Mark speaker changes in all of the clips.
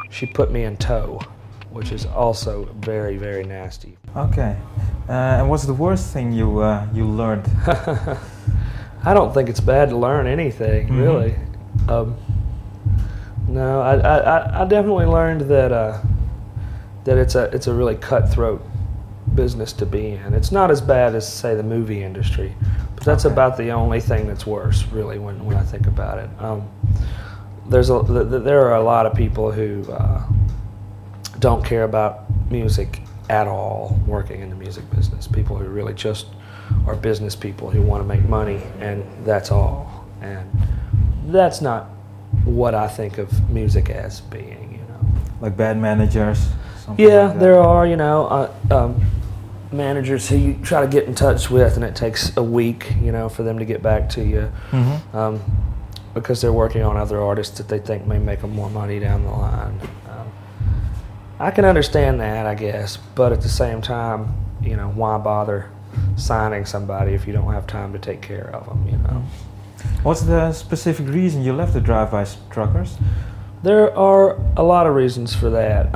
Speaker 1: she put me in tow, which is also very, very nasty.
Speaker 2: Okay. And what's the worst thing you learned?
Speaker 1: I don't think it's bad to learn anything, really. No, I definitely learned that it's a really cutthroat business to be in. It's not as bad as, say, the movie industry, but that's about the only thing that's worse, really, when I think about it. There are a lot of people who don't care about music at all working in the music business. People who really just are business people who want to make money, and that's all. And that's not what I think of music as being, you know.
Speaker 2: Like bad managers?
Speaker 1: Yeah, like there are, you know, managers who you try to get in touch with, and it takes a week, you know, for them to get back to you, because they're working on other artists that they think may make them more money down the line. I can understand that, I guess, but at the same time, you know, why bother signing somebody if you don't have time to take care of them, you know?
Speaker 2: What's the specific reason you left the drive-by truckers?
Speaker 1: There are a lot of reasons for that.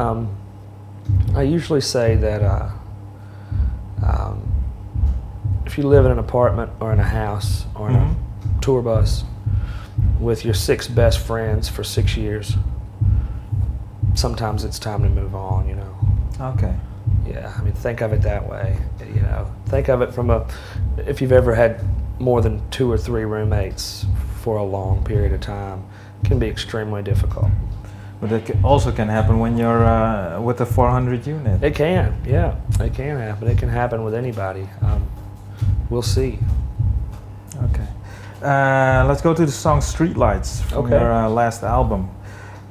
Speaker 1: I usually say that if you live in an apartment or in a house or in a tour bus with your 6 best friends for 6 years, sometimes it's time to move on, you know.
Speaker 2: Okay.
Speaker 1: Yeah, I mean, think of it that way, you know. Think of it from if you've ever had more than 2 or 3 roommates for a long period of time, it can be extremely difficult.
Speaker 2: But it also can happen when you're with a 400 unit.
Speaker 1: It can, yeah, it can happen. It can happen with anybody. We'll see.
Speaker 2: Okay. Let's go to the song Streetlights from your last album.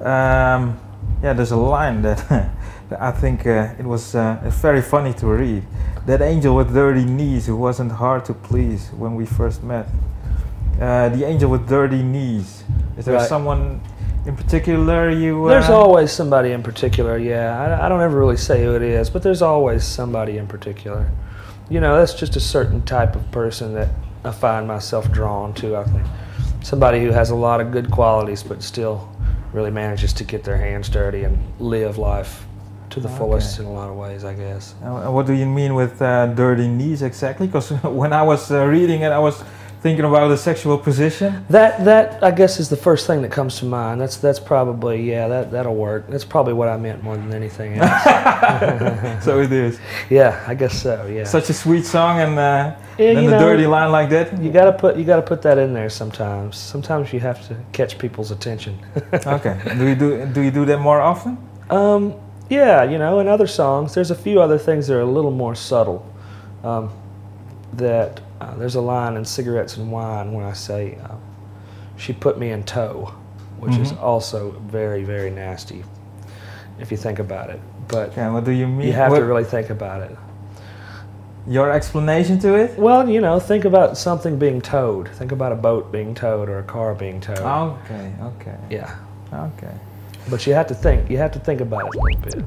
Speaker 2: Yeah, there's a line that I think it was very funny to read. That angel with dirty knees who wasn't hard to please when we first met. The angel with dirty knees. Is there someone in particular you...
Speaker 1: There's always somebody in particular, yeah. I don't ever really say who it is, but there's always somebody in particular. You know, that's just a certain type of person that I find myself drawn to, I think. Somebody who has a lot of good qualities, but still really manages to get their hands dirty and live life to the fullest in a lot of ways, I guess.
Speaker 2: What do you mean with dirty knees exactly? Because when I was reading it, I was thinking about a sexual position.
Speaker 1: That I guess is the first thing that comes to mind. That's probably, yeah, that'll work. That's probably what I meant more than anything else.
Speaker 2: So it is.
Speaker 1: Yeah, I guess so. Yeah.
Speaker 2: Such a sweet song, and then the dirty line like that.
Speaker 1: You gotta put that in there sometimes. Sometimes you have to catch people's attention.
Speaker 2: Okay. Do you do that more often?
Speaker 1: Yeah, you know, in other songs, there's a few other things that are a little more subtle. There's a line in Sigarettes And Wine when I say, she put me in tow, which is also very, very nasty, if you think about it. But
Speaker 2: what do you mean?
Speaker 1: You have to really think about it.
Speaker 2: Your explanation to it?
Speaker 1: Well, you know, think about something being towed. Think about a boat being towed or a car being towed.
Speaker 2: Okay, okay.
Speaker 1: Yeah.
Speaker 2: Okay.
Speaker 1: But you have to think about it a little bit.